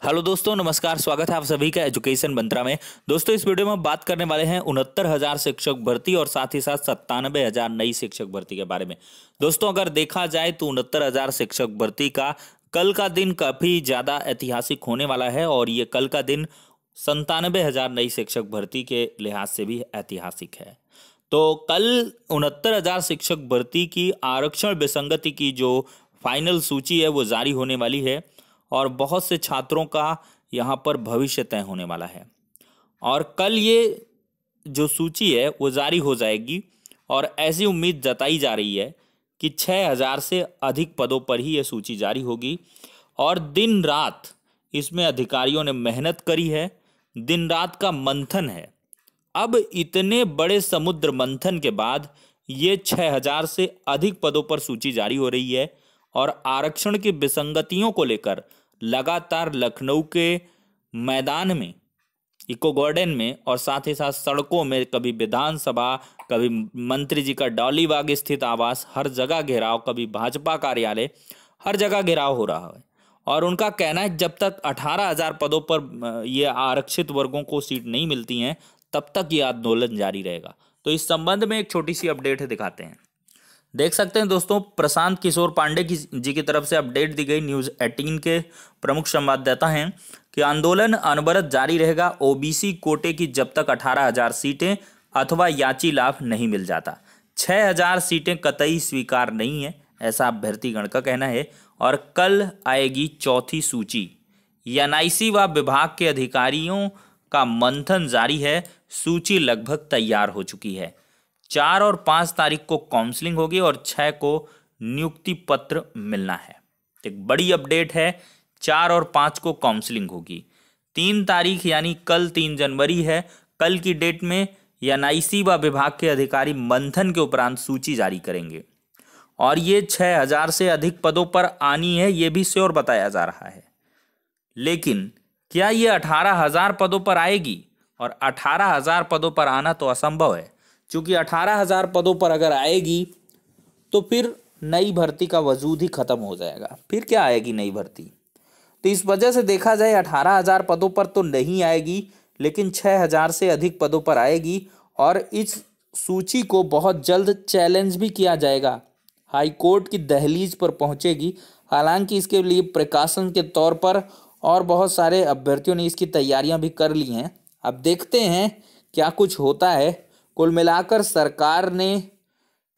Hello दोस्तों, नमस्कार। स्वागत है आप सभी का एजुकेशन मंत्रा में। दोस्तों, इस वीडियो में हम बात करने वाले हैं 69,000 शिक्षक भर्ती और साथ ही साथ 97,000 नई शिक्षक भर्ती के बारे में। दोस्तों, अगर देखा जाए तो 69,000 शिक्षक भर्ती का कल का दिन काफी ज्यादा ऐतिहासिक होने वाला है और ये कल का दिन 97,000 नई शिक्षक भर्ती के लिहाज से भी ऐतिहासिक है। तो कल 69,000 शिक्षक भर्ती की आरक्षण विसंगति की जो फाइनल सूची है वो जारी होने वाली है और बहुत से छात्रों का यहाँ पर भविष्य तय होने वाला है। और कल ये जो सूची है वो जारी हो जाएगी और ऐसी उम्मीद जताई जा रही है कि 6,000 से अधिक पदों पर ही ये सूची जारी होगी। और दिन रात इसमें अधिकारियों ने मेहनत करी है, दिन रात का मंथन है। अब इतने बड़े समुद्र मंथन के बाद ये 6,000 से अधिक पदों पर सूची जारी हो रही है और आरक्षण की विसंगतियों को लेकर लगातार लखनऊ के मैदान में, इको गार्डन में और साथ ही साथ सड़कों में, कभी विधानसभा, कभी मंत्री जी का डॉलीबाग स्थित आवास, हर जगह घेराव, कभी भाजपा कार्यालय, हर जगह घेराव हो रहा है। और उनका कहना है जब तक 18,000 पदों पर ये आरक्षित वर्गों को सीट नहीं मिलती हैं तब तक ये आंदोलन जारी रहेगा। तो इस संबंध में एक छोटी सी अपडेट दिखाते हैं। देख सकते हैं दोस्तों, प्रशांत किशोर पांडे जी की तरफ से अपडेट दी गई। न्यूज़ 18 के प्रमुख संवाददाता हैं कि आंदोलन अनवरत जारी रहेगा ओबीसी कोटे की जब तक 18,000 सीटें अथवा याची लाभ नहीं मिल जाता। 6,000 सीटें कतई स्वीकार नहीं है, ऐसा अभ्यर्थीगण का कहना है। और कल आएगी चौथी सूची। एनआईसी व विभाग के अधिकारियों का मंथन जारी है, सूची लगभग तैयार हो चुकी है। 4 और 5 तारीख को काउंसलिंग होगी और 6 को नियुक्ति पत्र मिलना है। एक बड़ी अपडेट है, 4 और 5 को काउंसलिंग होगी। 3 तारीख यानी कल 3 जनवरी है। कल की डेट में एनआईसी व विभाग के अधिकारी मंथन के उपरांत सूची जारी करेंगे और ये 6,000 से अधिक पदों पर आनी है, ये भी श्योर बताया जा रहा है। लेकिन क्या ये 18,000 पदों पर आएगी? और 18,000 पदों पर आना तो असंभव है, क्योंकि 18,000 पदों पर अगर आएगी तो फिर नई भर्ती का वजूद ही खत्म हो जाएगा। फिर क्या आएगी नई भर्ती? तो इस वजह से देखा जाए 18,000 पदों पर तो नहीं आएगी, लेकिन 6,000 से अधिक पदों पर आएगी और इस सूची को बहुत जल्द चैलेंज भी किया जाएगा। हाई कोर्ट की दहलीज पर पहुंचेगी। हालांकि इसके लिए प्रिकॉशन के तौर पर और बहुत सारे अभ्यर्थियों ने इसकी तैयारियां भी कर ली हैं। अब देखते हैं क्या कुछ होता है। कुल मिलाकर सरकार ने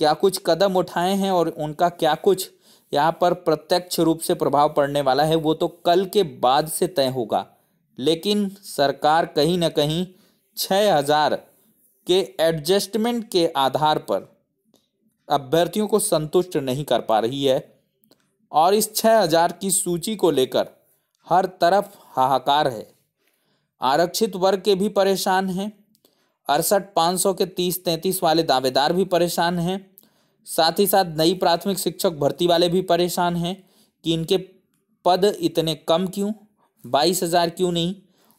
क्या कुछ कदम उठाए हैं और उनका क्या कुछ यहाँ पर प्रत्यक्ष रूप से प्रभाव पड़ने वाला है वो तो कल के बाद से तय होगा। लेकिन सरकार कहीं ना कहीं 6,000 के एडजस्टमेंट के आधार पर अभ्यर्थियों को संतुष्ट नहीं कर पा रही है और इस 6,000 की सूची को लेकर हर तरफ हाहाकार है। आरक्षित वर्ग के भी परेशान हैं, 68,500 के 30-33 वाले दावेदार भी परेशान हैं, साथ ही साथ नई प्राथमिक शिक्षक भर्ती वाले भी परेशान हैं कि इनके पद इतने कम क्यों, 22,000 क्यों नहीं।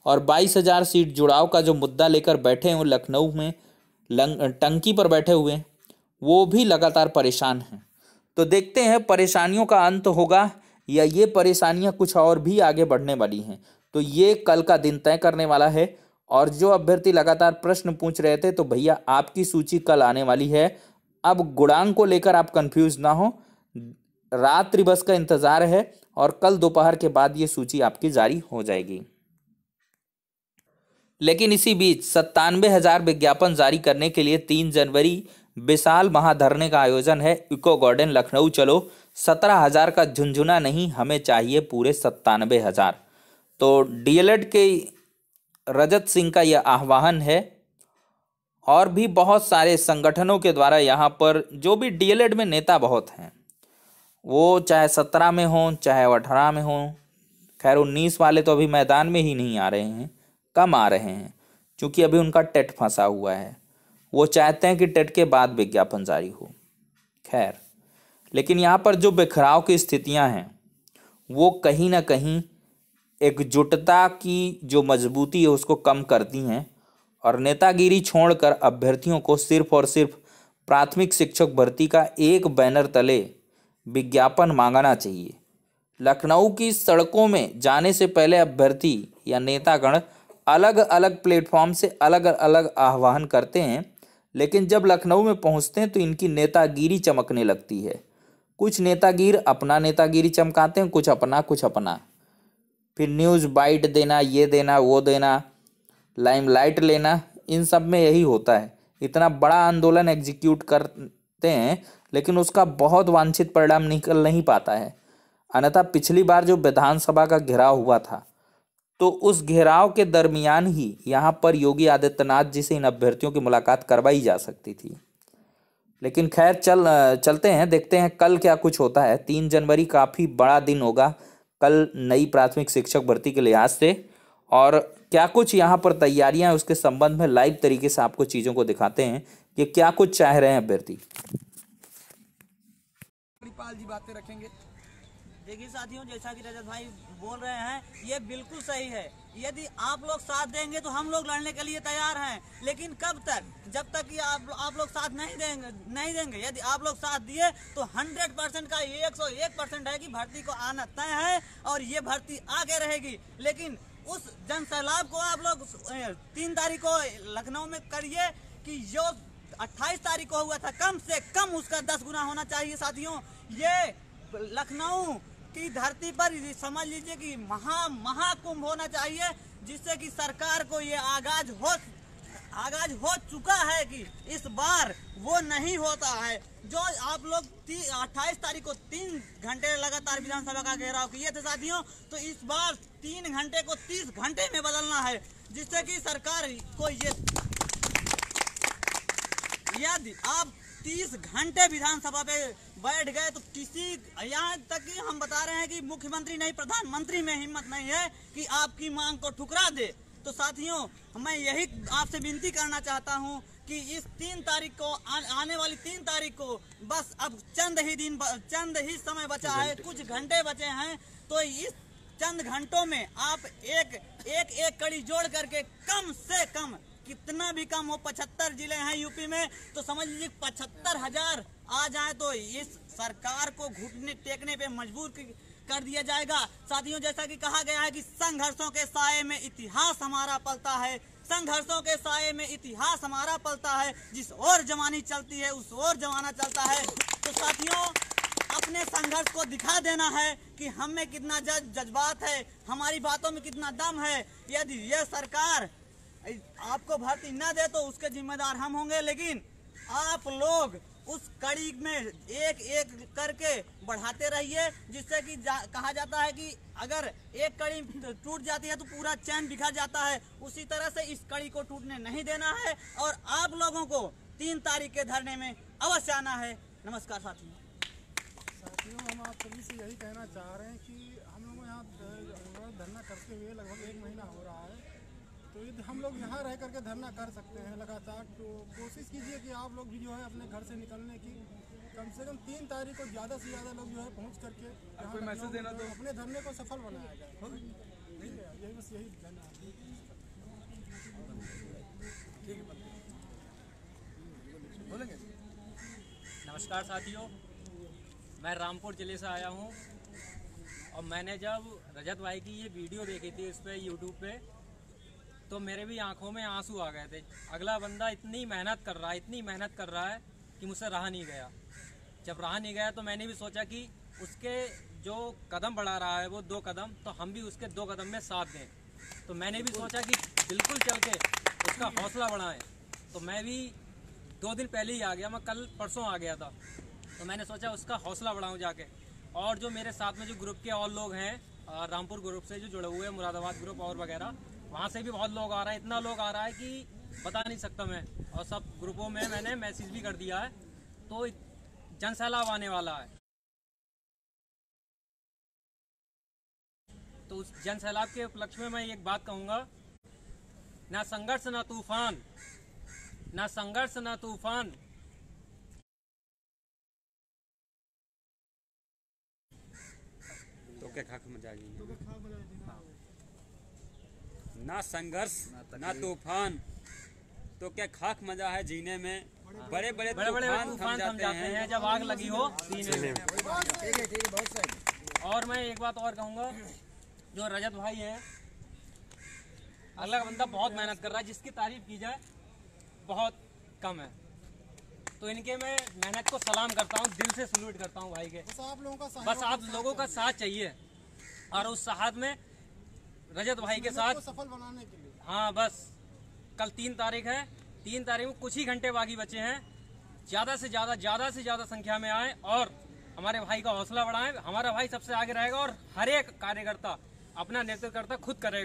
और 22,000 सीट जुड़ाव का जो मुद्दा लेकर बैठे हैं लखनऊ में टंकी पर बैठे हुए हैं, वो भी लगातार परेशान हैं। तो देखते हैं परेशानियों का अंत होगा या ये परेशानियां कुछ और भी आगे बढ़ने वाली हैं। तो ये कल का दिन तय करने वाला है। और जो अभ्यर्थी लगातार प्रश्न पूछ रहे थे, तो भैया आपकी सूची कल आने वाली है। अब गुणांक को लेकर आप कंफ्यूज ना हो, रात्रि बस का इंतजार है और कल दोपहर के बाद ये सूची आपकी जारी हो जाएगी। लेकिन इसी बीच 97,000 विज्ञापन जारी करने के लिए 3 जनवरी विशाल महाधरने का आयोजन है। इको गार्डन लखनऊ चलो, 17,000 का झुंझुना नहीं, हमें चाहिए पूरे 97,000। तो डीएलएड के रजत सिंह का यह आह्वान है और भी बहुत सारे संगठनों के द्वारा यहाँ पर जो भी डीएलएड में नेता बहुत हैं, वो चाहे 17 में हों चाहे 18 में हों, खैर 19 वाले तो अभी मैदान में ही नहीं आ रहे हैं, कम आ रहे हैं क्योंकि अभी उनका टेट फंसा हुआ है। वो चाहते हैं कि टेट के बाद विज्ञापन जारी हो। खैर, लेकिन यहाँ पर जो बिखराव की स्थितियाँ हैं वो कहीं ना कहीं एकजुटता की जो मजबूती है उसको कम करती हैं और नेतागिरी छोड़कर अभ्यर्थियों को सिर्फ और सिर्फ प्राथमिक शिक्षक भर्ती का एक बैनर तले विज्ञापन मांगना चाहिए। लखनऊ की सड़कों में जाने से पहले अभ्यर्थी या नेतागण अलग अलग प्लेटफॉर्म से अलग अलग आह्वान करते हैं, लेकिन जब लखनऊ में पहुंचते हैं तो इनकी नेतागिरी चमकने लगती है। कुछ नेतागिर अपना नेतागिरी चमकाते हैं, कुछ अपना। फिर न्यूज़ बाइट देना, ये देना, वो देना, लाइमलाइट लेना, इन सब में यही होता है। इतना बड़ा आंदोलन एग्जीक्यूट करते हैं, लेकिन उसका बहुत वांछित परिणाम निकल नहीं पाता है। अन्यथा पिछली बार जो विधानसभा का घेराव हुआ था, तो उस घेराव के दरमियान ही यहाँ पर योगी आदित्यनाथ जी से इन अभ्यर्थियों की मुलाकात करवाई जा सकती थी। लेकिन खैर चलते हैं, देखते हैं कल क्या कुछ होता है। 3 जनवरी काफ़ी बड़ा दिन होगा कल नई प्राथमिक शिक्षक भर्ती के लिहाज से, और क्या कुछ यहाँ पर तैयारियां उसके संबंध में लाइव तरीके से आपको चीज़ों को दिखाते हैं कि क्या कुछ चाह रहे हैं अभ्यर्थी। जी बातें रखेंगे। देखिए साथियों, जैसा कि रजत भाई बोल रहे हैं, ये बिल्कुल सही है। यदि आप लोग साथ देंगे तो हम लोग लड़ने के लिए तैयार हैं, लेकिन कब तक? जब तक कि आप लोग साथ नहीं देंगे। यदि आप लोग साथ दिए तो 100% का 101% है कि भर्ती को आना तय है और ये भर्ती आगे रहेगी। लेकिन उस जन सैलाब को आप लोग 3 तारीख को लखनऊ में करिए कि जो 28 तारीख को हुआ था, कम से कम उसका 10 गुना होना चाहिए। साथियों, ये लखनऊ की धरती पर समझ लीजिए कि महाकुंभ होना चाहिए, जिससे कि सरकार को ये आगाज हो चुका है कि इस बार वो नहीं होता है। जो आप लोग 28 तारीख को 3 घंटे लगातार विधानसभा का घेराव किए थे साथियों, तो इस बार 3 घंटे को 30 घंटे में बदलना है, जिससे कि सरकार को यदि आप 30 घंटे विधानसभा पे बैठ गए तो किसी, यहाँ तक कि हम बता रहे हैं कि मुख्यमंत्री नहीं, प्रधानमंत्री में हिम्मत नहीं है कि आपकी मांग को ठुकरा दे। तो साथियों, मैं यही आपसे विनती करना चाहता हूँ कि इस 3 तारीख को, आने वाली 3 तारीख को, बस अब चंद ही समय बचा है, कुछ घंटे बचे हैं। तो इस चंद घंटों में आप एक कड़ी जोड़ करके कम से कम, कितना भी कम हो, 75 जिले हैं यूपी में, तो समझ लीजिए 75,000 आ जाए तो इस सरकार को घुटने टेकने पे मजबूर कर दिया जाएगा। साथियों, जैसा कि कहा गया है कि संघर्षों के साये में इतिहास हमारा पलता है, संघर्षों के साये में इतिहास हमारा पलता है, जिस ओर जवानी चलती है उस ओर जमाना चलता है। तो साथियों, अपने संघर्ष को दिखा देना है कि हम में कितना जज्बात है, हमारी बातों में कितना दम है। यदि ये सरकार आपको भर्ती न दे तो उसके जिम्मेदार हम होंगे, लेकिन आप लोग उस कड़ी में एक करके बढ़ाते रहिए, जिससे कि कहा जाता है कि अगर एक कड़ी टूट जाती है तो पूरा चैन बिखर जाता है। उसी तरह से इस कड़ी को टूटने नहीं देना है और आप लोगों को 3 तारीख के धरने में अवश्य आना है। नमस्कार साथियों, हम आप सभी से यही कहना चाह रहे हैं कि हम लोग यहाँ धरना करते हुए लगभग 1 महीना हो रहा है, तो यदि हम लोग यहाँ रह करके धरना कर सकते हैं लगातार, तो कोशिश कीजिए कि आप लोग भी जो है अपने घर से निकलने की, कम से कम 3 तारीख को ज़्यादा से ज़्यादा लोग जो है पहुँच करके कोई मैसेज देना तो अपने धरने को सफल बनाया जाए। ठीक है, यही बस यही कहना है। बोलेंगे। नमस्कार साथियों, मैं रामपुर जिले से आया हूँ और मैंने जब रजत भाई की ये वीडियो देखी थी इस पर यूट्यूब पे, तो मेरे भी आंखों में आंसू आ गए थे। अगला बंदा इतनी मेहनत कर रहा है कि मुझसे रहा नहीं गया। जब रहा नहीं गया तो मैंने भी सोचा कि उसके जो कदम बढ़ा रहा है वो 2 कदम, तो हम भी उसके 2 कदम में साथ दें। तो मैंने भी सोचा कि बिल्कुल चल के उसका हौसला बढ़ाएं। तो मैं भी 2 दिन पहले ही आ गया, मैं कल परसों आ गया था। तो मैंने सोचा उसका हौसला बढ़ाऊँ जाके। और जो मेरे साथ में जो ग्रुप के और लोग हैं, रामपुर ग्रुप से जो जुड़े हुए हैं, मुरादाबाद ग्रुप और वगैरह, वहाँ से भी बहुत लोग आ रहे हैं। इतना लोग आ रहा है कि बता नहीं सकता मैं। और सब ग्रुपों में मैंने मैसेज भी कर दिया है, तो जन सैलाब आने वाला है। तो उस जन सैलाब के उपलक्ष्य में मैं एक बात कहूँगा, ना संघर्ष ना तूफान, ना संघर्ष ना तूफान, तो क्या खाक में जाएगी। ना संघर्ष ना तूफान, तो क्या खाक मजा है जीने में। बड़े बड़े तूफान थम जाते हैं जब आग लगी हो सीने में। ठीक है, बहुत सही। और मैं एक बात और कहूँगा, जो रजत भाई है, अगला बंदा बहुत मेहनत कर रहा है, जिसकी तारीफ की जाए बहुत कम है। तो इनके मैं मेहनत को सलाम करता हूँ, दिल से सल्यूट करता हूँ भाई के। बस आप लोगों का बस सहयोग आप लोगों का साथ चाहिए, और उस साथ में रजत भाई के साथ को सफल बनाने के लिए। हाँ, बस कल 3 तारीख है, 3 तारीख में कुछ ही घंटे बाकी बचे हैं। ज़्यादा से ज़्यादा संख्या में आए और हमारे भाई का हौसला बढ़ाएं। हमारा भाई सबसे आगे रहेगा और हर एक कार्यकर्ता अपना नेतृत्व करता खुद करेगा।